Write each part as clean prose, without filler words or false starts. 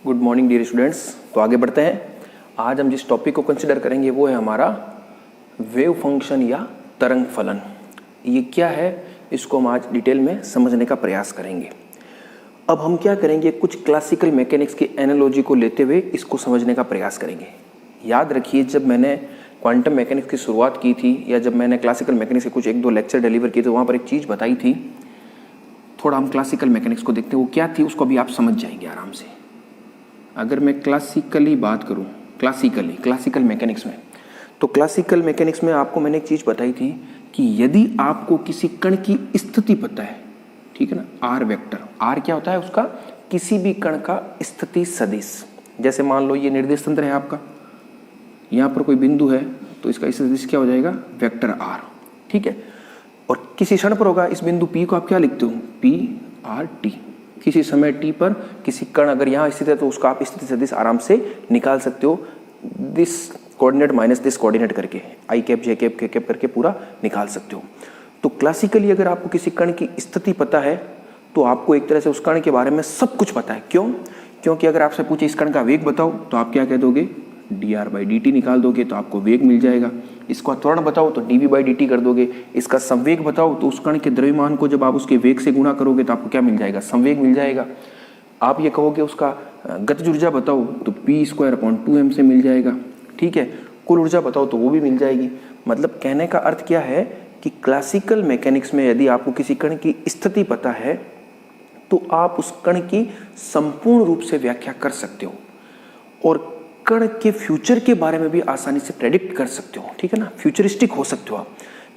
Good morning dear students. तो आगे बढ़ते हैं। आज हम जिस टॉपिक को कंसिडर करेंगे वो है हमारा वेव फंक्शन या तरंग फलन। ये क्या है, इसको हम आज डिटेल में समझने का प्रयास करेंगे। अब हम क्या करेंगे, कुछ क्लासिकल मैकेनिक्स की एनालॉजी को लेते हुए इसको समझने का प्रयास करेंगे। याद रखिए, जब मैंने क्वांटम मैकेनिक्स की शुरुआत की थी या जब मैंने क्लासिकल मैकेनिक्स के कुछ एक दो लेक्चर डिलीवर किए तो वहाँ पर एक चीज़ बताई थी। थोड़ा हम क्लासिकल मैकेनिक्स को देखते हैं वो क्या थी, उसको अभी आप समझ जाएंगे आराम से। अगर मैं क्लासिकली बात करूं, क्लासिकल मैकेनिक्स में, तो क्लासिकल मैकेनिक्स में आपको मैंने एक चीज़ बताई थी कि यदि आपको किसी कण की स्थिति पता है, ठीक है ना, आर वेक्टर, आर क्या होता है उसका, किसी भी कण का स्थिति सदिश। जैसे मान लो ये निर्देश तंत्र है आपका, यहाँ पर कोई बिंदु है तो इसका सदिश क्या हो जाएगा, वेक्टर आर, ठीक है। और किसी क्षण पर होगा, इस बिंदु पी को आप क्या लिखते हो, पी आर टी। किसी समय टी पर किसी कण अगर यहाँ स्थित है तो उसका आप स्थिति सदिश आराम से निकाल सकते हो, this coordinate minus this coordinate करके, आई कैप जे कैप के कैप करके पूरा निकाल सकते हो। तो क्लासिकली अगर आपको किसी कण की स्थिति पता है तो आपको एक तरह से उस कण के बारे में सब कुछ पता है। क्यों? क्योंकि अगर आपसे पूछे इस कण का वेग बताओ तो आप क्या कह दोगे, dr/dt निकाल दोगे तो आपको वेग मिल जाएगा। इसका त्वरण बताओ तो dv/dt कर दोगे। इसका संवेग बताओ तो उस कण के द्रव्यमान को जब आप उसके वेग से गुणा करोगे तो आपको क्या मिल जाएगा, संवेग मिल जाएगा। आप ये कहोगे उसका गतिज ऊर्जा बताओ तो p²/2m से मिल जाएगा, ठीक है। कुल ऊर्जा बताओ तो वो भी मिल जाएगी। मतलब कहने का अर्थ क्या है कि क्लासिकल मैकेनिक्स में यदि आपको किसी कण की स्थिति पता है तो आप उस कण की संपूर्ण रूप से व्याख्या कर सकते हो और कण के फ्यूचर के बारे में भी आसानी से प्रेडिक्ट कर सकते हो, ठीक है ना। फ्यूचरिस्टिक हो सकते हो आप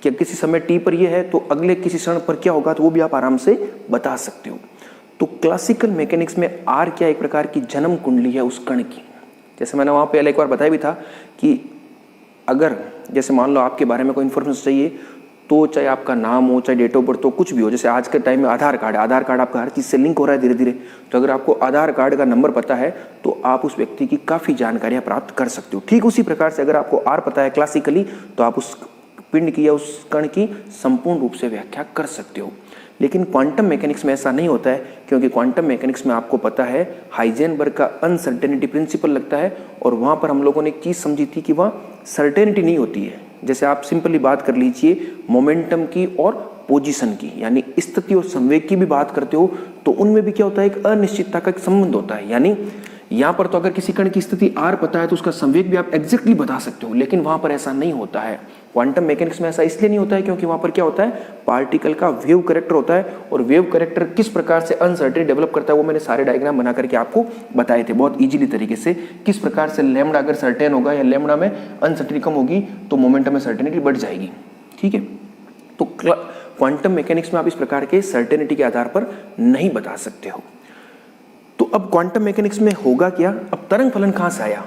कि किसी समय टी पर यह है तो अगले किसी क्षण पर क्या होगा तो वो भी आप आराम से बता सकते हो। तो क्लासिकल मैकेनिक्स में आर क्या एक प्रकार की जन्म कुंडली है उस कण की। जैसे मैंने वहाँ पहले एक बार बताया भी था कि अगर जैसे मान लो आपके बारे में कोई इन्फॉर्मेशन चाहिए तो चाहे आपका नाम हो, चाहे डेट ऑफ बर्थ हो, कुछ भी हो। जैसे आज के टाइम में आधार कार्ड आपका हर चीज़ से लिंक हो रहा है धीरे धीरे। तो अगर आपको आधार कार्ड का नंबर पता है तो आप उस व्यक्ति की काफ़ी जानकारियां प्राप्त कर सकते हो। ठीक उसी प्रकार से अगर आपको आर पता है क्लासिकली तो आप उस पिंड की या उस कण की संपूर्ण रूप से व्याख्या कर सकते हो। लेकिन क्वांटम मैकेनिक्स में ऐसा नहीं होता है, क्योंकि क्वांटम मैकेनिक्स में आपको पता है हाइजेनबर्ग का अनसर्टेनिटी प्रिंसिपल लगता है और वहाँ पर हम लोगों ने एक चीज़ समझी थी कि वहाँ सर्टेनिटी नहीं होती है। जैसे आप सिंपली बात कर लीजिए मोमेंटम की और पोजीशन की, यानी स्थिति और संवेग की भी बात करते हो तो उनमें भी क्या होता है, एक अनिश्चितता का एक संबंध होता है। यानी यहाँ पर तो अगर किसी कण की स्थिति आर पता है तो उसका संवेग भी आप एग्जैक्टली बता सकते हो, लेकिन वहाँ पर ऐसा नहीं होता है। क्वांटम मैकेनिक्स में ऐसा इसलिए नहीं होता है क्योंकि वहाँ पर क्या होता है, पार्टिकल का वेव कैरेक्टर होता है और वेव कैरेक्टर किस प्रकार से अनसर्टेनिटी डेवलप करता है वो मैंने सारे डायग्राम बना करके आपको बताए थे बहुत इजीली तरीके से। किस प्रकार से लैम्डा अगर सर्टेन होगा या लैम्डा में अनसर्टेनिटी कम होगी तो मोमेंटम में सर्टेनिटी बढ़ जाएगी, ठीक है। तो क्वांटम मैकेनिक्स में आप इस प्रकार के सर्टेनिटी के आधार पर नहीं बता सकते हो। तो अब क्वांटम मैकेनिक्स में होगा क्या, अब तरंग फलन कहाँ से आया,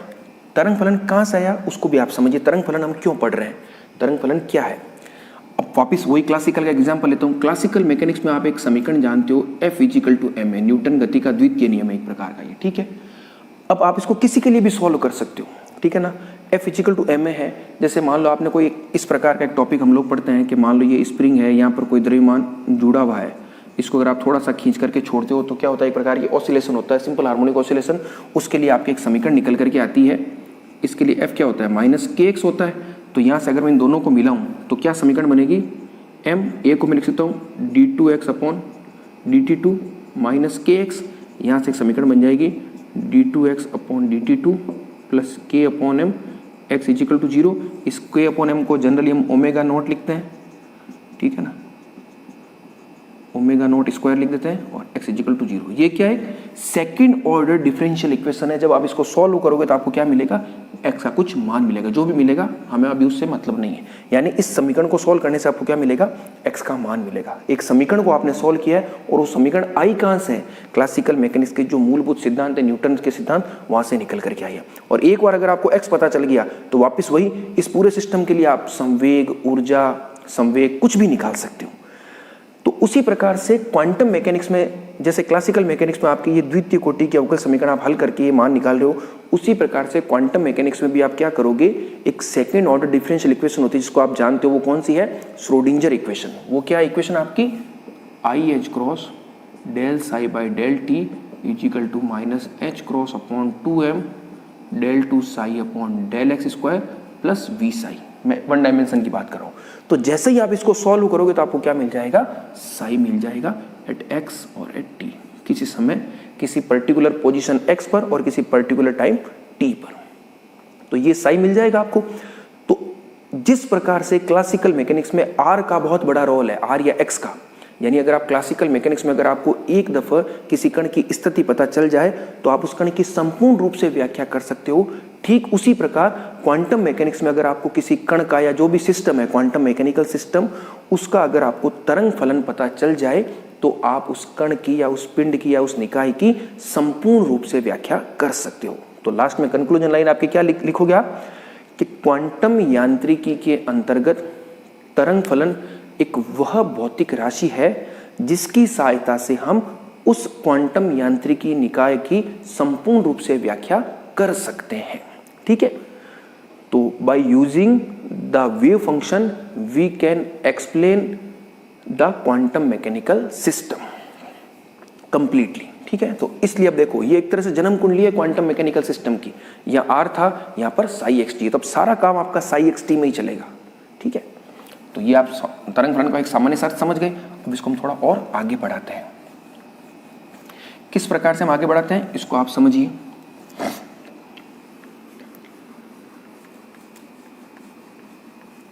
तरंग फलन कहाँ से आया उसको भी आप समझिए। तरंग फलन हम क्यों पढ़ रहे हैं, तरंग फलन क्या है। अब वापस वही क्लासिकल का एग्जांपल लेता हूँ। क्लासिकल मैकेनिक्स में आप एक समीकरण जानते हो, F=ma, न्यूटन गति का द्वितीय नियम है एक प्रकार का ये, ठीक है। अब आप इसको किसी के लिए भी सॉल्व कर सकते हो, ठीक है ना। F=ma है, जैसे मान लो आपने कोई इस प्रकार का एक टॉपिक हम लोग पढ़ते हैं कि मान लो ये स्प्रिंग है, यहाँ पर कोई द्रव्यमान जुड़ा हुआ है, इसको अगर आप थोड़ा सा खींच करके छोड़ते हो तो क्या होता है, एक प्रकार की ऑसिलेशन होता है, सिंपल हार्मोनिक ऑसिलेशन। उसके लिए आपके एक समीकरण निकल करके आती है, इसके लिए F क्या होता है, -kx होता है। तो यहाँ से अगर मैं इन दोनों को मिलाऊं तो क्या समीकरण बनेगी, a को मैं लिख सकता हूँ d2x/dt2 -kx। यहाँ से एक समीकरण बन जाएगी d2x/dt2 + k/m x=0। इस k/m को जनरली हम ओमेगा नॉट लिखते हैं, ठीक है ना, ओमेगा नॉट स्क्वायर लिख देते हैं और x=0। ये क्या है, सेकंड ऑर्डर डिफरेंशियल इक्वेशन है। जब आप इसको सॉल्व करोगे तो आपको क्या मिलेगा, x का कुछ मान मिलेगा, जो भी मिलेगा हमें अभी उससे मतलब नहीं है। यानी इस समीकरण को सॉल्व करने से आपको क्या मिलेगा, x का मान मिलेगा। एक समीकरण को आपने सॉल्व किया है और वो समीकरण आई कहाँ से है, क्लासिकल मैकेनिक्स के जो मूलभूत सिद्धांत है, न्यूटन के सिद्धांत, वहां से निकल करके आई है। और एक बार अगर आपको x पता चल गया तो वापस वही इस पूरे सिस्टम के लिए आप संवेग, ऊर्जा, संवेग कुछ भी निकाल सकते हो। तो उसी प्रकार से क्वांटम मैकेनिक्स में, जैसे क्लासिकल मैकेनिक्स में आपकी ये द्वितीय कोटि के अवकल समीकरण आप हल करके ये मान निकाल रहे हो, उसी प्रकार से क्वांटम मैकेनिक्स में भी आप क्या करोगे, एक सेकंड ऑर्डर डिफरेंशियल इक्वेशन होती है जिसको आप जानते हो, वो कौन सी है, श्रोडिंजर इक्वेशन। वो क्या इक्वेशन आपकी, I(h × del psi/del t is equal to minus h cross upon 2m del two psi upon del x square plus v psi. मैं वन डायमेंशन की बात कर रहा हूँ। तो जैसे ही आप इसको सॉल्व करोगे तो आपको क्या मिल जाएगा, साई मिल जाएगा एट एक्स और एट टी, किसी समय किसी पर्टिकुलर पोजीशन एक्स पर और किसी पर्टिकुलर टाइम टी पर। तो ये साई मिल जाएगा आपको। तो जिस प्रकार से क्लासिकल मैकेनिक्स में आर का बहुत बड़ा रोल है, आर या एक्स का, यानी अगर आप क्लासिकल मैकेनिक्स में अगर आपको एक दफा किसी कण की स्थिति पता चल जाए तो आप उस कण की संपूर्ण रूप से व्याख्या कर सकते हो, ठीक उसी प्रकार क्वांटम मैकेनिक्स में अगर आपको किसी कण का या जो भी सिस्टम है क्वांटम मैकेनिकल सिस्टम, उसका अगर आपको तरंग फलन पता चल जाए तो आप उस कण की या उस पिंड की या उस निकाय की संपूर्ण रूप से व्याख्या कर सकते हो। तो लास्ट में कंक्लूजन लाइन आपकी क्या लिखोगे आप, कि क्वांटम यांत्रिकी के अंतर्गत तरंग फलन एक वह भौतिक राशि है जिसकी सहायता से हम उस क्वांटम यांत्रिकी निकाय की संपूर्ण रूप से व्याख्या कर सकते हैं। ठीक है, तो by using the wave function we can explain the quantum mechanical system completely. ठीक है, तो इसलिए अब देखो ये एक तरह से जन्म कुंडली है क्वांटम मैकेनिकल सिस्टम की। यहाँ आर था, यहाँ पर साई एक्स टी है, तो अब सारा काम आपका साई एक्स टी में ही चलेगा। ठीक है, तो ये आप तरंग फलन का एक सामान्य अर्थ समझ गए। अब इसको हम थोड़ा और आगे बढ़ाते हैं। किस प्रकार से हम आगे बढ़ाते हैं इसको आप समझिए।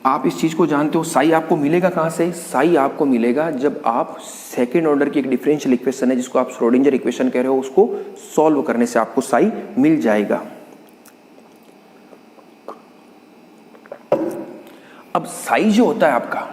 आप इस चीज को जानते हो, साई आपको मिलेगा कहां से, साई आपको मिलेगा जब आप सेकेंड ऑर्डर की एक डिफरेंशियल इक्वेशन है जिसको आप श्रोडिंगर इक्वेशन कह रहे हो, उसको सॉल्व करने से आपको साई मिल जाएगा। अब साई जो होता है आपका,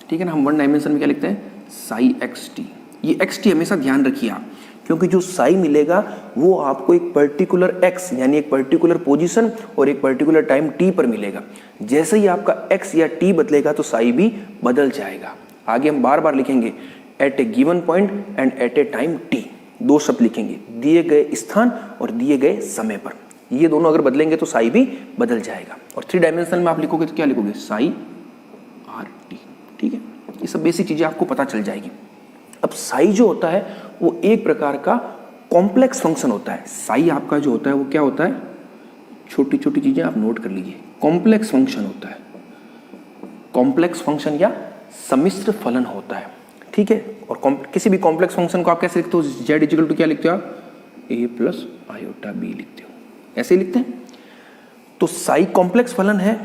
ठीक है ना, हम वन डायमेंशन में क्या लिखते हैं, साई एक्स टी। ये एक्स टी हमेशा ध्यान रखिए आप, क्योंकि जो साई मिलेगा वो आपको एक पर्टिकुलर एक्स यानी एक पर्टिकुलर पोजीशन और एक पर्टिकुलर टाइम टी पर मिलेगा। जैसे ही आपका एक्स या टी बदलेगा तो साई भी बदल जाएगा। आगे हम बार बार लिखेंगे at a given point and at a time t, दो शब्द लिखेंगे, दिए गए स्थान और दिए गए समय पर। ये दोनों अगर बदलेंगे तो साई भी बदल जाएगा। और थ्री डायमेंशनल में आप लिखोगे तो क्या लिखोगे, साई आर टी। ठीक है, ये सब बेसिक चीजें आपको पता चल जाएगी। अब साई जो होता है वो एक प्रकार का कॉम्प्लेक्स फंक्शन होता है। साई आपका जो होता है वो क्या होता है, छोटी छोटी चीजें आप नोट कर लीजिए, कॉम्प्लेक्स फंक्शन होता है। कॉम्प्लेक्स फंक्शन या सम्मिश्र फलन होता है। ठीक है, और किसी भी कॉम्प्लेक्स फंक्शन को आप कैसे लिखते हो, जेड इक्वल टू क्या लिखते हो आप, ए प्लस आयोटा बी लिखते हो, ऐसे ही लिखते हैं। तो साई कॉम्प्लेक्स फलन है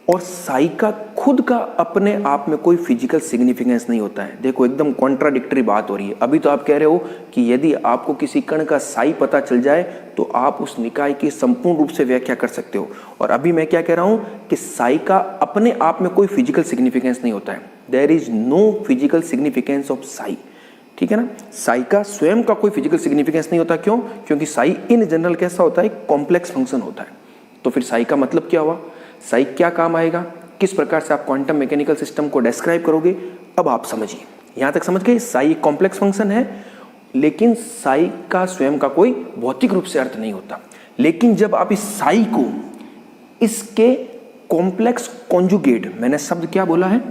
और साई का खुद का अपने आप में कोई फिजिकल सिग्निफिकेंस नहीं होता है। देखो एकदम कॉन्ट्राडिक्टरी बात हो रही है। अभी तो आप कह रहे हो कि यदि आपको किसी कण का साई पता चल जाए तो आप उस निकाय की संपूर्ण रूप से व्याख्या कर सकते हो, और अभी मैं क्या कह रहा हूं कि साई का अपने आप में कोई फिजिकल सिग्निफिकेंस नहीं होता है। There is no physical significance of psi. ठीक है ना, साई का स्वयं का कोई फिजिकल सिग्निफिकेंस नहीं होता। क्यों, क्योंकि साई इन जनरल कैसा होता है, कॉम्प्लेक्स फंक्शन होता है। तो फिर साई का मतलब क्या हुआ, साई क्या काम आएगा, किस प्रकार से आप क्वांटम मैकेनिकल सिस्टम को डिस्क्राइब करोगे, अब आप समझिए। यहां तक समझ गए, साई एक कॉम्प्लेक्स फंक्शन है, लेकिन साई का स्वयं का कोई भौतिक रूप से अर्थ नहीं होता। लेकिन जब आप इस साई को इसके कॉम्प्लेक्स कॉन्जुगेट, मैंने शब्द क्या बोला है,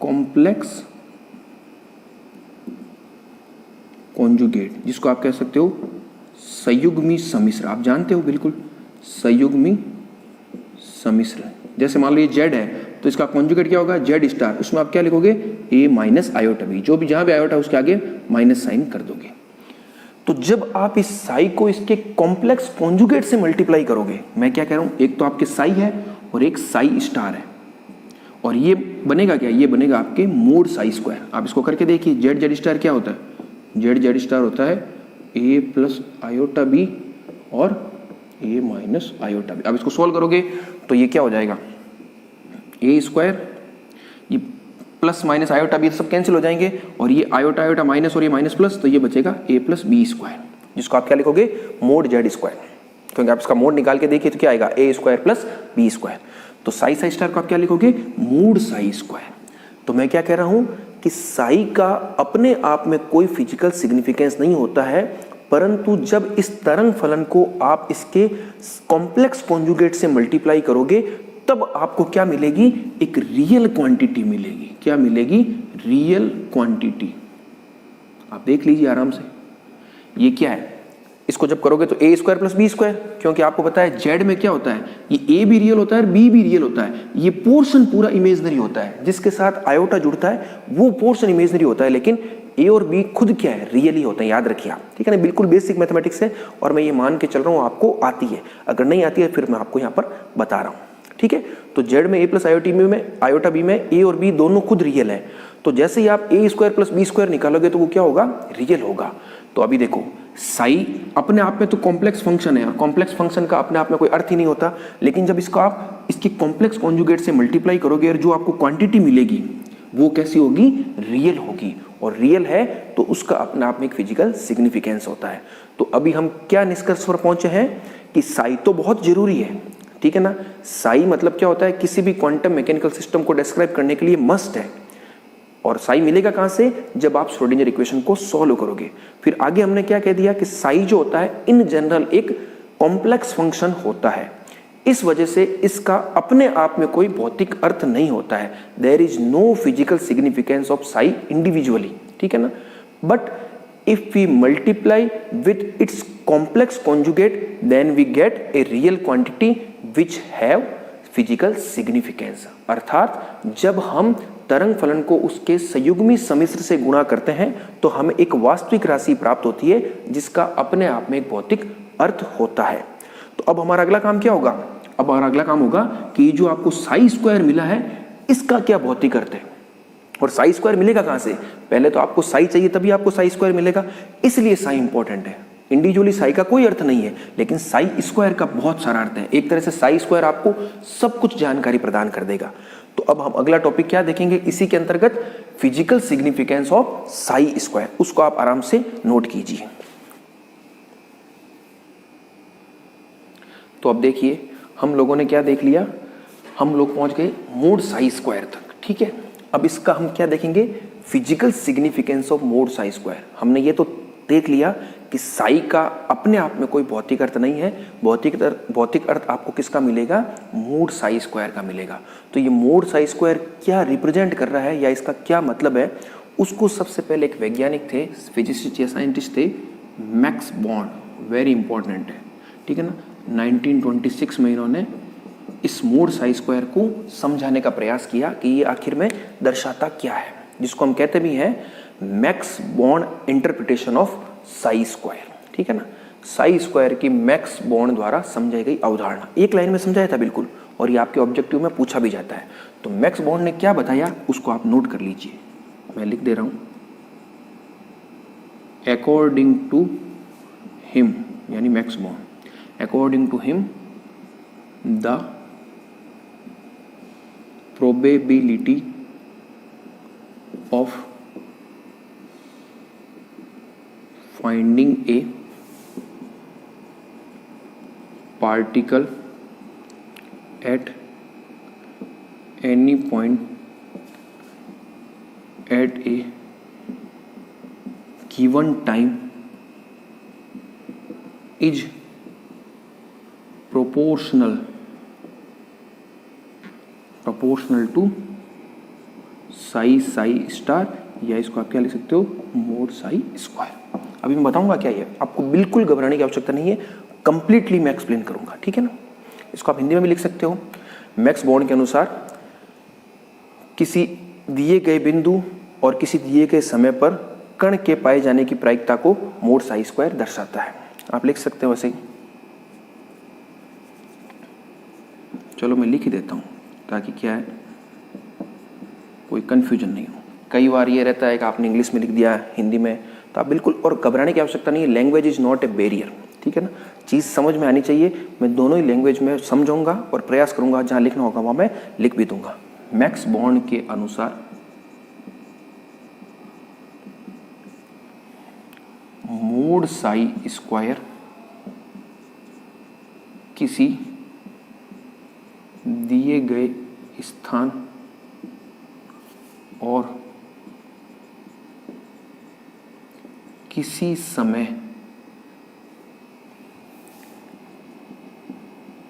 कॉम्प्लेक्स कॉन्जुगेट, जिसको आप कह सकते हो संयुग्मी सम्मिश्र, आप जानते हो बिल्कुल, संयुग्मी सम्मिश्र। जैसे मान लीजिए जेड है तो इसका कॉन्जुगेट क्या होगा, जेड स्टार, उसमें आप क्या लिखोगे, ए माइनस आयोटा बी, जो भी जहां भी आयोटा उसके आगे माइनस साइन कर दोगे। तो जब आप इस साई को इसके कॉम्प्लेक्स कॉन्जुगेट से मल्टीप्लाई करोगे, मैं क्या कह रहा हूं, एक तो आपके साई है और एक साई स्टार है, और ये बनेगा क्या, ये बनेगा आपके मोड साई स्क्वायर। आप इसको करके देखिए, जेड जेड स्टार क्या होता है, जेड जेड स्टार होता है ए प्लस आयोटा बी और ए माइनस आयोटा बी। अब इसको सॉल्व करोगे तो ये क्या हो जाएगा, ए स्क्वायर, ये प्लस माइनस आयोटा बी सब कैंसिल हो जाएंगे, और ये आयोटा आयोटा माइनस और ये माइनस प्लस, तो ये बचेगा ए प्लस बी स्क्वायर, जिसको आप क्या लिखोगे, मोड जेड स्क्वायर। क्योंकि आप इसका मोड निकाल के देखिए तो क्या आएगा, ए स्क्वायर प्लस बी स्क्वायर। तो साई साई स्टार को आप क्या लिखोगे, मोड साई स्क्वायर। तो मैं क्या कह रहा हूं कि साई का अपने आप में कोई फिजिकल सिग्निफिकेंस नहीं होता है, परंतु जब इस तरंग फलन को आप इसके कॉम्प्लेक्स कॉन्जुगेट से मल्टीप्लाई करोगे तब आपको क्या मिलेगी, एक रियल क्वांटिटी मिलेगी। क्या मिलेगी, रियल क्वांटिटी। आप देख लीजिए आराम से, ये क्या है, इसको जब करोगे तो ए स्क्वायर प्लस बी स्क्वायर, क्योंकि आपको पता है जेड में क्या होता है, ये ए भी रियल होता है और बी भी रियल होता है, ये पोर्शन पूरा इमेजनरी होता है, जिसके साथ आयोटा जुड़ता है वो पोर्शन इमेजनरी होता है, लेकिन ए और बी खुद क्या है, रियल ही होते हैं, याद रखिए आप, ठीक है ना। बिल्कुल बेसिक मैथमेटिक्स है और मैं ये मान के चल रहा हूँ आपको आती है, अगर नहीं आती है फिर मैं आपको यहाँ पर बता रहा हूँ, ठीक है। तो जेड में ए प्लस आयोटा बी में ए और बी दोनों खुद रियल है, तो जैसे ही आप ए स्क्वायर प्लस बी स्क्वायर निकालोगे तो वो क्या होगा, रियल होगा। तो अभी देखो साई अपने आप में तो कॉम्प्लेक्स फंक्शन है और कॉम्प्लेक्स फंक्शन का अपने आप में कोई अर्थ ही नहीं होता, लेकिन जब इसको आप इसकी कॉम्प्लेक्स कॉन्जुगेट से मल्टीप्लाई करोगे और जो आपको क्वांटिटी मिलेगी वो कैसी होगी, रियल होगी, और रियल है तो उसका अपने आप में एक फिजिकल सिग्निफिकेंस होता है। तो अभी हम क्या निष्कर्ष पर पहुंचे हैं कि साई तो बहुत जरूरी है, ठीक है ना। साई मतलब क्या होता है, किसी भी क्वांटम मैकेनिकल सिस्टम को डिस्क्राइब करने के लिए मस्ट है, और साई मिलेगा कहां से, जब आप श्रोडिंगर इक्वेशन को सॉल्व करोगे। फिर आगे हमने क्या कह दिया कि साई जो होता है इन जनरल एक कॉम्प्लेक्स फंक्शन होता है, इस वजह से इसका अपने आप में कोई भौतिक अर्थ नहीं होता है, there is no physical significance of psi individually, ठीक है ना। But if we multiply with its complex conjugate then we get a real quantity which have physical significance, अर्थात जब हम तरंग फलन को उसके संयुग्मी सम्मिश्र से गुणा करते हैं तो हमें एक वास्तविक राशि प्राप्त होती है जिसका अपने आप में एक भौतिक अर्थ होता है। तो अब हमारा अगला काम क्या होगा, अब हमारा अगला काम होगा कि जो आपको साई स्क्वायर मिला है इसका क्या भौतिक अर्थ है, और साई स्क्वायर मिलेगा कहां से, पहले तो आपको साई चाहिए तभी आपको साई स्क्वायर मिलेगा, इसलिए साई इंपॉर्टेंट है। इंडिविजुअली साई का कोई अर्थ नहीं है, लेकिन साई स्क्वायर का बहुत सारा अर्थ है, एक तरह से साई स्क्वायर आपको सब कुछ जानकारी प्रदान कर देगा। तो अब हम अगला टॉपिक क्या देखेंगे इसी के अंतर्गत, physical significance of Sai square, उसको आप आराम से नोट कीजिए। तो अब देखिए हम लोगों ने क्या देख लिया, हम लोग पहुंच गए मोड साई स्क्वायर तक, ठीक है। अब इसका हम क्या देखेंगे, physical significance of mode psi square. हमने ये तो देख लिया कि साई का अपने आप में कोई भौतिक अर्थ नहीं है, भौतिक अर्थ आपको किसका मिलेगा, मोड साई स्क्वायर का मिलेगा। तो ये मोड साई स्क्वायर क्या रिप्रेजेंट कर रहा है या इसका क्या मतलब है, उसको सबसे पहले एक वैज्ञानिक थे, फिजिसिस्ट या साइंटिस्ट थे, मैक्स बॉर्न, वेरी इंपॉर्टेंट है, ठीक है ना। 1926 में इन्होंने इस मोड साई स्क्वायर को समझाने का प्रयास किया कि ये आखिर में दर्शाता क्या है, जिसको हम कहते भी हैं max born interpretation of Sai square, ठीक है ना। साई स्क्वायर की मैक्स बॉर्न द्वारा समझाई गई अवधारणा, एक लाइन में समझाया था बिल्कुल, और ये आपके ऑब्जेक्टिव में पूछा भी जाता है। तो मैक्स बॉर्न ने क्या बताया उसको आप नोट कर लीजिए, मैं लिख दे रहा हूं, अकॉर्डिंग टू हिम, यानी max born, according to him the probability of finding a particle at any point at a given time is proportional to Sai star, या इसको आप क्या लिख सकते हो, मोड साई स्क्वायर। अभी मैं बताऊंगा क्या ये, आपको बिल्कुल घबराने की आवश्यकता नहीं है, कंप्लीटली मैं एक्सप्लेन करूंगा, ठीक है ना। इसको आप हिंदी में भी लिख सकते हो। मैक्स बॉर्न के अनुसार किसी दिए गए बिंदु और किसी दिए गए समय पर कण के पाए जाने की प्रायिकता को मोड साई स्क्वायर दर्शाता है, आप लिख सकते हो वैसे ही। चलो मैं लिख ही देता हूँ ताकि क्या है कोई कन्फ्यूजन नहीं हो। कई बार ये रहता है कि आपने इंग्लिश में लिख दिया हिंदी में, तो आप बिल्कुल, और घबराने की आवश्यकता नहीं है, language is not a barrier, ठीक है ना। चीज़ समझ में आनी चाहिए, मैं दोनों ही लैंग्वेज में समझाऊंगा और प्रयास करूंगा, जहाँ लिखना होगा वहाँ मैं लिख भी दूंगा। मैक्स बॉर्न के अनुसार मोड साई स्क्वायर किसी दिए गए स्थान और किसी समय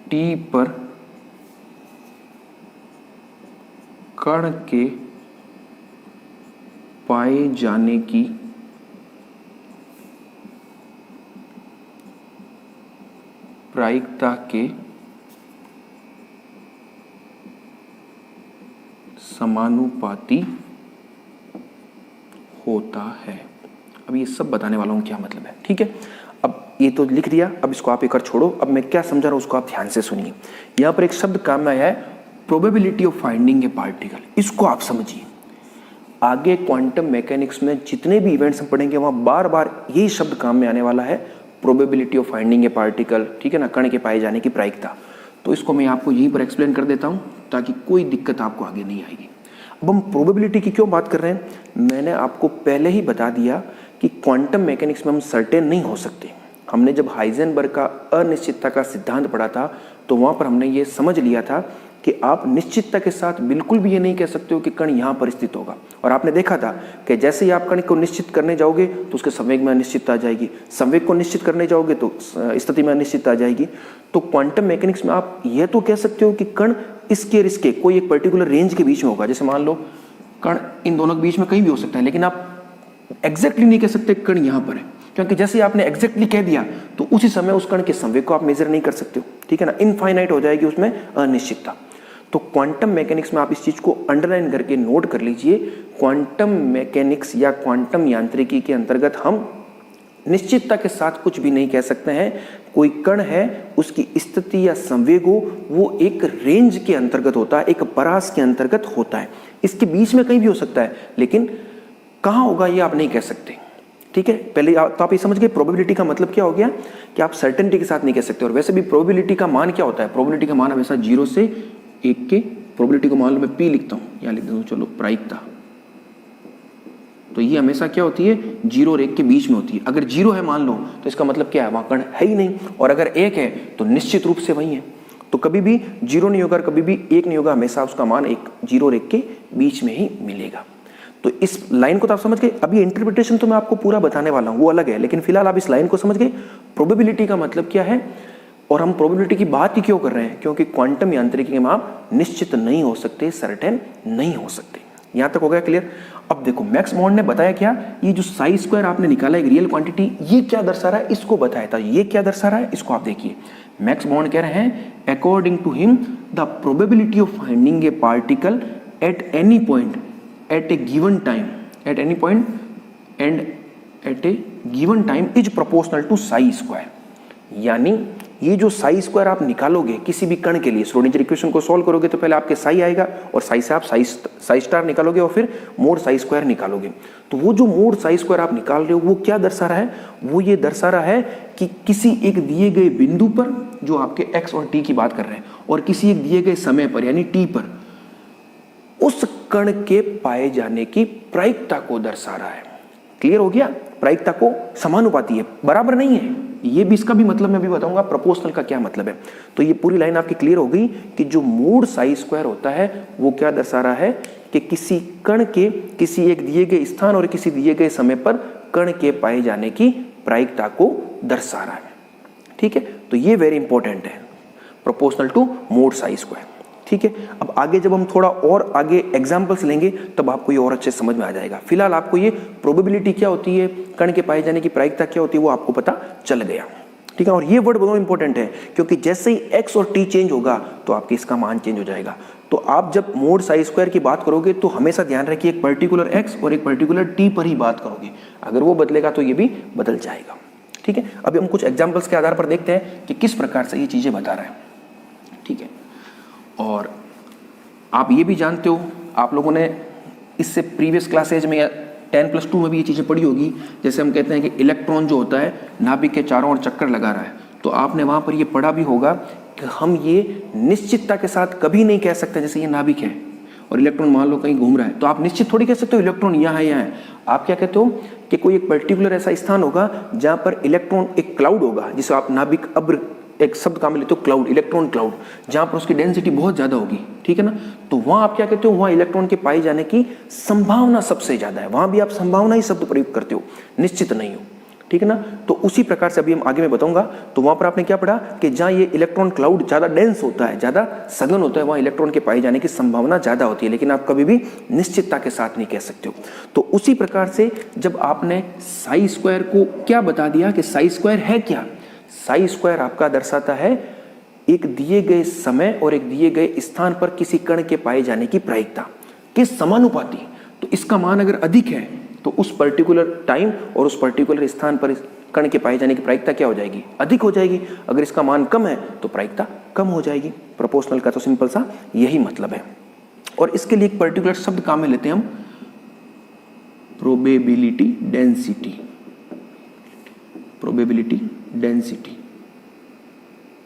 t पर कण के पाए जाने की प्रायिकता के समानुपाती होता है। अब ये सब बताने वाला हूं क्या मतलब है, ठीक है। अब ये तो लिख दिया, अब इसको आप एक बार छोड़ो। अब मैं क्या समझा रहा हूं उसको आप ध्यान से सुनिए। यहां पर एक शब्द काम में आया है, probability of finding a particle. इसको आप समझिए। आगे क्वांटम मैकेनिक्स में जितने भी इवेंट्स हम पढ़ेंगे वहां बार बार यही शब्द काम में आने वाला है, probability of finding a particle, ठीक है ना, कण के पाए जाने की प्रायिकता। तो इसको मैं आपको यहीं पर एक्सप्लेन कर देता हूं ताकि कोई दिक्कत आपको आगे नहीं आएगी। अब हम प्रोबेबिलिटी की क्यों बात कर रहे हैं, मैंने आपको पहले ही बता दिया कि क्वांटम मैकेनिक्स में हम सर्टेन नहीं हो सकते। हमने जब हाइजेनबर्ग का अनिश्चितता का सिद्धांत पढ़ा था तो वहां पर हमने ये समझ लिया था कि आप निश्चितता के साथ बिल्कुल भी ये नहीं कह सकते हो कि कण यहाँ पर स्थित होगा। और आपने देखा था कि जैसे ही आप कण को निश्चित करने जाओगे तो उसके संवेग में अनिश्चितता आ जाएगी, संवेग को निश्चित करने जाओगे तो स्थिति में अनिश्चितता आ जाएगी। तो क्वांटम मैकेनिक्स में आप यह तो कह सकते हो कि कण इसके और इसके कोई एक पर्टिकुलर रेंज के बीच में होगा। जैसे मान लो कण इन दोनों के बीच में कहीं भी हो सकता है, लेकिन आप एग्जैक्टली नहीं कह सकते कण यहाँ पर है, क्योंकि जैसे आपने एग्जैक्टली कह दिया तो उसी समय उस कण के संवेग को आप मेजर नहीं कर सकते हो, ठीक है ना, इनफाइनाइट हो जाएगी उसमें अनिश्चितता। तो क्वांटम मैकेनिक्स में आप इस चीज को अंडरलाइन करके नोट कर लीजिए। क्वांटम मैकेनिक्स या क्वांटम यांत्रिकी के अंतर्गत हम निश्चितता के साथ कुछ भी नहीं कह सकते हैं। कोई कण है उसकी स्थिति या संवेग हो वो एक रेंज के अंतर्गत होता है, एक परास के अंतर्गत होता है। इसके बीच में कहीं भी हो सकता है, लेकिन कहाँ होगा ये आप नहीं कह सकते, ठीक है। पहले तो आप ये समझ गए प्रोबेबिलिटी का मतलब क्या हो गया कि आप सर्टेनिटी के साथ नहीं कह सकते। और वैसे भी प्रोबेबिलिटी का मान क्या होता है, प्रोबेबिलिटी का मान हमेशा 0 से 1 के, प्रोबेबिलिटी को मान लो मैं P लिखता हूँ, यहाँ लिख देता हूँ, चलो प्रायिकता, तो ये हमेशा क्या होती है 0 और 1 के बीच में होती है। अगर 0 है मान लो तो इसका मतलब क्या है, वहां कण है ही नहीं, और अगर 1 है तो निश्चित रूप से वही है। तो कभी भी 0 नहीं होगा, कभी भी 1 नहीं होगा, हमेशा उसका मान 0 और 1 के बीच में ही मिलेगा। तो इस लाइन को तो आप समझ गए। अभी इंटरप्रिटेशन तो मैं आपको पूरा बताने वाला हूं, वो अलग है, लेकिन फिलहाल आप इस लाइन को समझ गए प्रोबेबिलिटी का मतलब क्या है। और हम प्रोबेबिलिटी की बात ही क्यों कर रहे हैं, क्योंकि क्वांटम यांत्रिकी में आप निश्चित नहीं हो सकते, सर्टेन नहीं हो सकते। यहां तक हो गया क्लियर। अब देखो मैक्स बॉर्न ने बताया क्या, ये जो साई स्क्वायर आपने निकाला एक रियल क्वांटिटी, ये क्या दर्शा रहा है, इसको बताया था। ये क्या दर्शा रहा है, इसको आप देखिए। मैक्स बॉर्न कह रहे हैं according to him the probability of finding a particle at any point at a given time, at any point and at a given time is proportional to psi square. यानी ये जो Sai square आप निकालोगे किसी भी कण के लिए, श्रोडिंगर इक्वेशन को सॉल्व करोगे तो पहले आपके साई आएगा, और साई से आप साई स्टार निकालोगे और फिर मोड साई स्क्वायर निकालोगे। तो वो जो मोड साई स्क्वायर आप निकाल रहे हो वो क्या दर्शा रहा है, वो ये दर्शा रहा है कि किसी एक दिए गए बिंदु पर, जो आपके एक्स और टी की बात कर रहे हैं, और किसी एक दिए गए समय पर यानी टी पर, उस कण के पाए जाने की प्रायिकता को दर्शा रहा है। क्लियर हो गया। प्रायिकता को समानुपाती है, बराबर नहीं है। ये भी, इसका भी मतलब मैं भी बताऊंगा प्रोपोर्शनल का क्या मतलब है। तो ये पूरी लाइन आपकी क्लियर हो गई कि जो मोड साई स्क्वायर होता है वो क्या दर्शा रहा है कि किसी कण के किसी एक दिए गए स्थान और किसी दिए गए समय पर कण के पाए जाने की प्रायिकता को दर्शा रहा है, ठीक है। तो ये वेरी इंपॉर्टेंट है, proportional to mod psi square, ठीक है। अब आगे जब हम थोड़ा और आगे एग्जांपल्स लेंगे तब आपको ये और अच्छे समझ में आ जाएगा। फिलहाल आपको ये प्रोबेबिलिटी क्या होती है, कण के पाए जाने की प्रायिकता क्या होती है, वो आपको पता चल गया, ठीक है। और ये वर्ड बहुत इंपॉर्टेंट है, क्योंकि जैसे ही एक्स और टी चेंज होगा तो आपके इसका मान चेंज हो जाएगा। तो आप जब मोड साई स्क्वायर की बात करोगे तो हमेशा ध्यान रखिए एक पर्टिकुलर एक्स और एक पर्टिकुलर टी पर ही बात करोगे। अगर वो बदलेगा तो ये भी बदल जाएगा, ठीक है। अभी हम कुछ एग्जाम्पल्स के आधार पर देखते हैं कि किस प्रकार से ये चीजें बता रहे हैं, ठीक है। और आप ये भी जानते हो, आप लोगों ने इससे प्रीवियस क्लासेज में या 10+2 में भी ये चीज़ें पढ़ी होगी। जैसे हम कहते हैं कि इलेक्ट्रॉन जो होता है नाभिक के चारों ओर चक्कर लगा रहा है, तो आपने वहाँ पर ये पढ़ा भी होगा कि हम ये निश्चितता के साथ कभी नहीं कह सकते। जैसे ये नाभिक है और इलेक्ट्रॉन मान लो कहीं घूम रहा है, तो आप निश्चित थोड़ी कह सकते हो इलेक्ट्रॉन यहाँ है, यहाँ है। आप क्या कहते हो कि कोई एक पर्टिकुलर ऐसा स्थान होगा जहाँ पर इलेक्ट्रॉन एक क्लाउड होगा, जिसे आप नाभिक अब्र एक शब्द काम लेते हो क्लाउड, इलेक्ट्रॉन क्लाउड, जहां पर उसकी डेंसिटी बहुत ज्यादा होगी, ठीक है ना। तो वहां आप क्या कहते हो, वहां इलेक्ट्रॉन के पाए जाने की संभावना सबसे ज्यादा है। वहां भी आप संभावना ही शब्द प्रयोग करते हो, निश्चित नहीं हो, ठीक है ना। तो उसी प्रकार से अभी हम आगे मैं बताऊंगा। तो वहां पर आपने क्या पढ़ा कि जहां ये इलेक्ट्रॉन क्लाउड ज्यादा डेंस होता है, ज्यादा सघन होता है, वहां इलेक्ट्रॉन के पाए जाने की संभावना ज्यादा होती है, लेकिन आप कभी भी निश्चितता के साथ नहीं कह सकते हो। तो उसी प्रकार से जब आपने साई स्क्वायर को क्या बता दिया कि साई स्क्वायर है क्या, साई स्क्वायर आपका दर्शाता है एक दिए गए समय और एक दिए गए स्थान पर किसी कण के पाए जाने की प्रायिकता के समानुपाती। तो इसका मान अगर अधिक है तो उस पर्टिकुलर टाइम और उस पर्टिकुलर स्थान पर कण के पाए जाने की प्रायिकता क्या हो जाएगी, अधिक हो जाएगी। अगर इसका मान कम है तो प्रायिकता कम हो जाएगी। प्रोपोर्शनल का तो सिंपल सा यही मतलब है। और इसके लिए एक पर्टिकुलर शब्द काम में लेते हैं हम, प्रोबेबिलिटी डेंसिटी। प्रोबेबिलिटी डेंसिटी,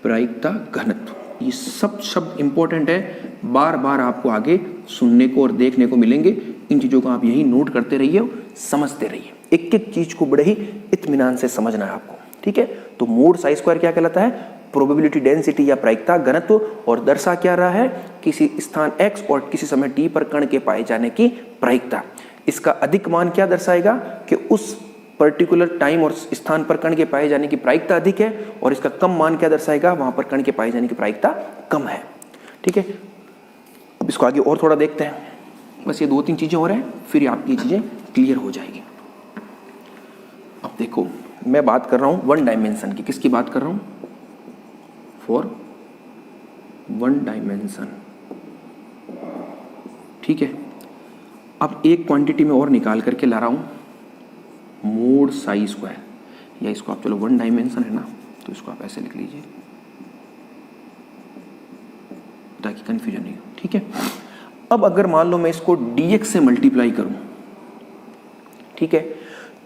प्रायिकता घनत्व, ये सब शब्द इंपॉर्टेंट है, बार बार आपको आगे सुनने को और देखने को मिलेंगे। इन चीजों को आप यही नोट करते रहिए, समझते रहिए, एक एक चीज को बड़े ही इत्मीनान से समझना है आपको, ठीक है। तो मोड साई स्क्वायर क्या कहलाता है, प्रोबेबिलिटी डेंसिटी या प्रायिकता घनत्व, और दर्शा क्या रहा है, किसी स्थान x और किसी समय t पर कण के पाए जाने की प्रायिकता। इसका अधिक मान क्या दर्शाएगा कि उस पर्टिकुलर टाइम और स्थान पर कण के पाए जाने की प्रायिकता अधिक है, और इसका कम मान क्या दर्शाएगा, वहां पर कण के पाए जाने की प्रायिकता कम है, ठीक है। अब इसको आगे और थोड़ा देखते हैं, बस ये 2-3 चीजें और हैं, फिर आपकी चीजें क्लियर हो जाएगी। अब देखो, मैं बात कर रहा हूं वन डायमेंशन की। किसकी बात कर रहा हूं, फॉर वन डायमेंशन, ठीक है। अब एक क्वांटिटी में और निकाल करके ला रहा हूं, मोड साई स्क्वायर, या इसको आप, चलो वन डायमेंशन है ना, तो इसको आप ऐसे लिख लीजिए ताकि कंफ्यूजन नहीं हो, ठीक है। अब अगर मान लो मैं इसको dx से मल्टीप्लाई करूं, ठीक है,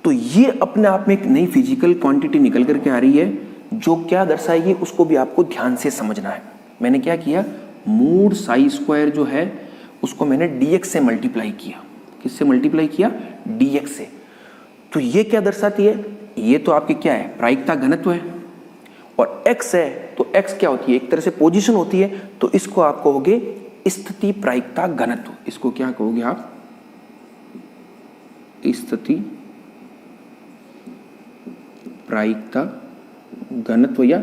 तो ये अपने आप में एक नई फिजिकल क्वांटिटी निकल करके आ रही है, जो क्या दर्शाएगी उसको भी आपको ध्यान से समझना है। मैंने क्या किया, मोड साई स्क्वायर जो है उसको मैंने dx से मल्टीप्लाई किया। किससे मल्टीप्लाई किया, dx से। तो ये क्या दर्शाती है, ये तो आपकी क्या है, प्रायिकता घनत्व है, और x है तो x क्या होती है, एक तरह से पोजीशन होती है, तो इसको आप कहोगे स्थिति प्रायिकता घनत्व। इसको क्या कहोगे आप, स्थिति प्रायिकता घनत्व या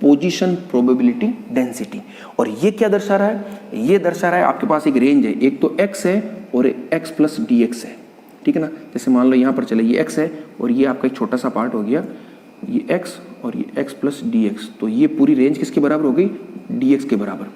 पोजीशन प्रोबेबिलिटी डेंसिटी। और ये क्या दर्शा रहा है, ये दर्शा रहा है आपके पास एक रेंज है, एक तो x है और x प्लस dx है, ठीक है ना। जैसे मान लो यहां पर चले, ये x है और ये आपका एक छोटा सा पार्ट हो गया, ये x और ये x प्लस dx, तो ये पूरी रेंज किसके बराबर हो गई, dx के बराबर।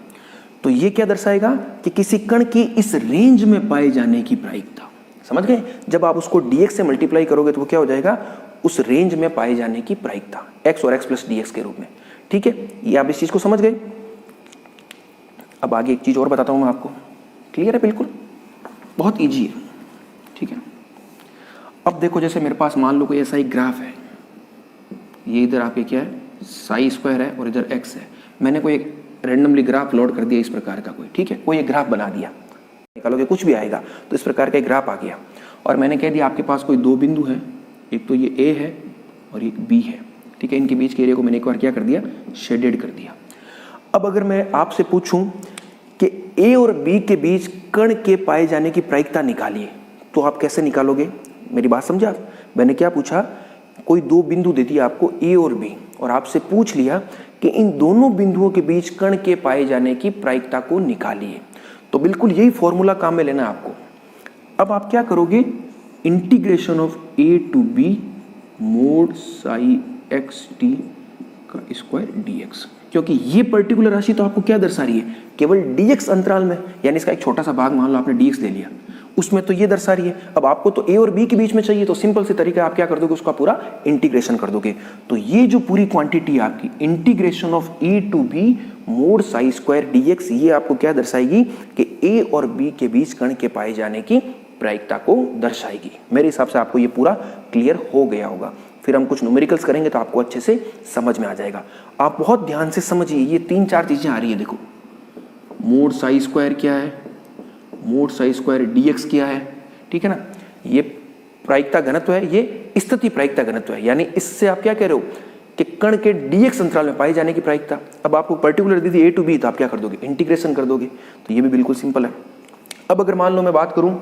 तो ये क्या दर्शाएगा कि किसी कण की इस रेंज में पाए जाने की प्रायिकता, समझ गए। जब आप उसको dx से मल्टीप्लाई करोगे तो वो क्या हो जाएगा, उस रेंज में पाए जाने की प्रायिकता, x और x प्लस dx के रूप में, ठीक है। ये आप इस चीज को समझ गए। अब आगे एक चीज और बताता हूं मैं आपको, क्लियर है, बिल्कुल बहुत इजी है, ठीक है। अब देखो, जैसे मेरे पास मान लो कोई ऐसा एक ग्राफ है, ये इधर आपके क्या है, साई स्क्वायर है और इधर x है। मैंने कोई एक रैंडमली ग्राफ लोड कर दिया इस प्रकार का, कोई, ठीक है, कोई एक ग्राफ बना दिया, निकालोगे कुछ भी आएगा, तो इस प्रकार का एक ग्राफ आ गया। और मैंने कह दिया आपके पास कोई 2 बिंदु है, एक तो ये A है और एक B है, ठीक है। इनके बीच के एरिया को मैंने एक बार क्या कर दिया, शेडेड कर दिया। अब अगर मैं आपसे पूछूं कि A और B के बीच कण के पाए जाने की प्रायिकता निकालिए, तो आप कैसे निकालोगे, मेरी बात समझा। मैंने क्या पूछा, कोई 2 बिंदु दे दिया आपको A और B, और आपसे पूछ लिया कि इन दोनों बिंदुओं के बीच कण के पाए जाने की प्रायिकता को निकालिए। तो बिल्कुल यही फॉर्मूला काम में लेना है आपको। अब आप क्या करोगे, integration of A to B mod psi x t का स्क्वायर dx, क्योंकि ये पर्टिकुलर राशि तो आपको क्या दर्शा रही है, केवल dx अंतराल में, यानी इसका एक छोटा सा भाग मान लो आपने dx ले लिया, उसमें तो ये दर्शा रही है। अब आपको तो a और b के बीच में चाहिए, तो सिंपल से तरीका आप क्या कर दोगे, उसका पूरा इंटीग्रेशन कर दोगे। तो ये जो पूरी क्वांटिटी है आपकी, integration of a to b mod psi square dx, ये आपको क्या दर्शाएगी कि a और b के बीच कण के पाए जाने की प्रायिकता को दर्शाएगी। मेरे हिसाब से आपको ये पूरा क्लियर हो गया होगा। फिर हम कुछ न्यूमेरिकल्स करेंगे तो आपको अच्छे से समझ में आ जाएगा। आप बहुत ध्यान से समझिए, ये 3-4 चीजें आ रही है। देखो, मोड साई स्क्वायर क्या है, मोड साई स्क्वायर dx क्या है, ठीक है ना। ये प्रायिकता घनत्व है, ये स्थिति प्रायिकता घनत्व है, यानी इससे आप क्या कह रहे हो कि कण के dx अंतराल में पाई जाने की प्रायिकता। अब आपको पर्टिकुलर दी थी a टू b, तो आप क्या कर दोगे, इंटीग्रेशन कर दोगे। तो ये भी बिल्कुल सिंपल है। अब अगर मान लो मैं बात करूं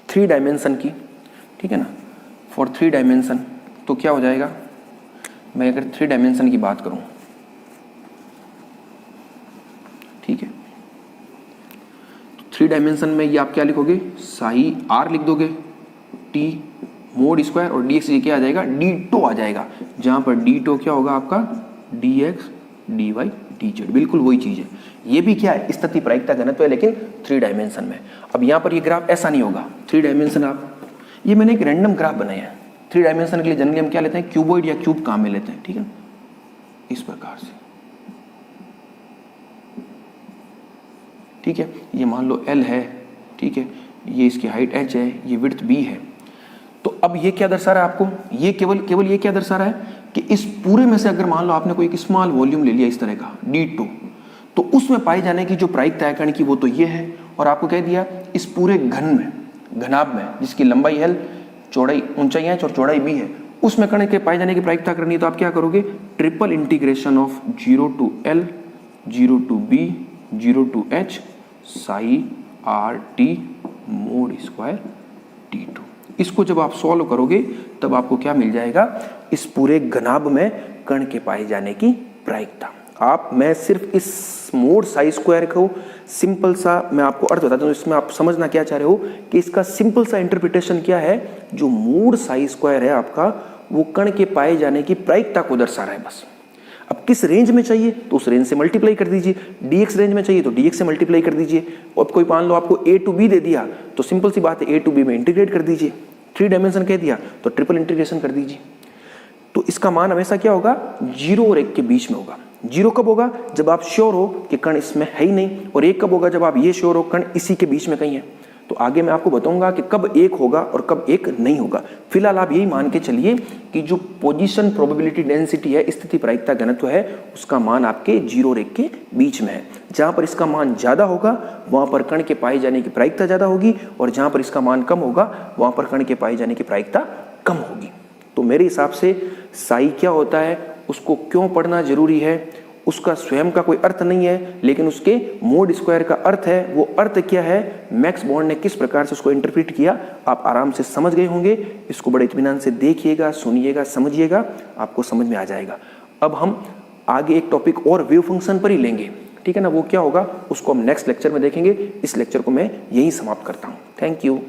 3 डायमेंशन की, ठीक है ना, फॉर 3 डायमेंशन, तो क्या हो जाएगा, मैं अगर 3 डायमेंशन की बात करूं, ठीक है, तो 3 डायमेंशन में ये आप क्या लिखोगे, साई r लिख दोगे, t मोड स्क्वायर और डी एक्स ये क्या आ जाएगा, डी टो आ जाएगा, जहाँ पर डी टो क्या होगा आपका d x d y d z, बिल्कुल वही चीज़ है। ये भी क्या है, स्थिति प्रायिकता घनत्व है, लेकिन 3 डायमेंशन में। अब यहाँ पर ये ग्राफ ऐसा नहीं होगा 3 डायमेंशन, आप ये मैंने एक रैंडम ग्राफ बनाया है 3 डायमेंशन के लिए। जनरली हम क्या लेते हैं, क्यूबॉइड या क्यूब काम में लेते हैं, ठीक है, इस प्रकार से, ठीक है। ये मान लो L है, ठीक है, ये इसकी हाइट H है, ये विड्थ B है। तो अब ये क्या दर्शा रहा है आपको, ये केवल ये क्या दर्शा रहा है कि इस पूरे में से अगर मान लो आपने कोई एक स्मॉल वॉल्यूम ले लिया इस तरह का D2, तो उसमें पाई जाने की जो प्रायिकता है कण की वो तो ये है, और आपको कह दिया इस पूरे घन में, घनाभ में, जिसकी लंबाई L, चौड़ाई, ऊंचाई H और चौड़ाई B है, उसमें कण के पाए जाने की प्रायिकता करनी है। तो आप क्या करोगे, triple integration of 0 to L 0 to B 0 to H psi R T mode square T2। इसको जब आप सॉल्व करोगे तब आपको क्या मिल जाएगा, इस पूरे घनाभ में कण के पाए जाने की प्रायिकता। मैं सिर्फ इस मोड साई स्क्वायर को सिंपल सा मैं आपको अर्थ बताता हूँ, इसमें आप समझना क्या चाह रहे हो कि इसका सिंपल सा इंटरप्रिटेशन क्या है, जो मोड साई स्क्वायर है आपका वो कण के पाए जाने की प्रायिकता को दर्शा रहा है बस। अब किस रेंज में चाहिए तो उस रेंज से मल्टीप्लाई कर दीजिए, dx रेंज में चाहिए तो dx से मल्टीप्लाई कर दीजिए। अब कोई मान लो आपको a to b दे दिया तो सिंपल सी बात है a to b में इंटीग्रेट कर दीजिए। 3 डायमेंशन कह दिया तो ट्रिपल इंटीग्रेशन कर दीजिए। तो इसका मान हमेशा क्या होगा, 0 और 1 के बीच में होगा। 0 कब होगा, जब आप श्योर हो कि कण इसमें है ही नहीं, और 1 कब होगा, जब आप ये श्योर हो कण इसी के बीच में कहीं है। तो आगे मैं आपको बताऊंगा कि कब 1 होगा और कब 1 नहीं होगा। फिलहाल आप यही मान के चलिए कि जो पोजीशन प्रोबेबिलिटी डेंसिटी है, स्थिति प्रायिकता घनत्व है, उसका मान आपके 0 और 1 के बीच में है। जहां पर इसका मान ज्यादा होगा वहां पर कण के पाए जाने की प्रायिकता ज्यादा होगी, और जहां पर इसका मान कम होगा वहां पर कण के पाए जाने की प्रायिकता कम होगी। तो मेरे हिसाब से साई क्या होता है, उसको क्यों पढ़ना जरूरी है, उसका स्वयं का कोई अर्थ नहीं है, लेकिन उसके मोड स्क्वायर का अर्थ है। वो अर्थ क्या है, मैक्स बॉर्न ने किस प्रकार से उसको इंटरप्रेट किया, आप आराम से समझ गए होंगे। इसको बड़े इत्मीनान से देखिएगा, सुनिएगा, समझिएगा, आपको समझ में आ जाएगा। अब हम आगे एक टॉपिक और वेव फंक्शन पर ही लेंगे, ठीक है ना। वो क्या होगा उसको हम नेक्स्ट लेक्चर में देखेंगे। इस लेक्चर को मैं यही समाप्त करता हूँ। Thank you.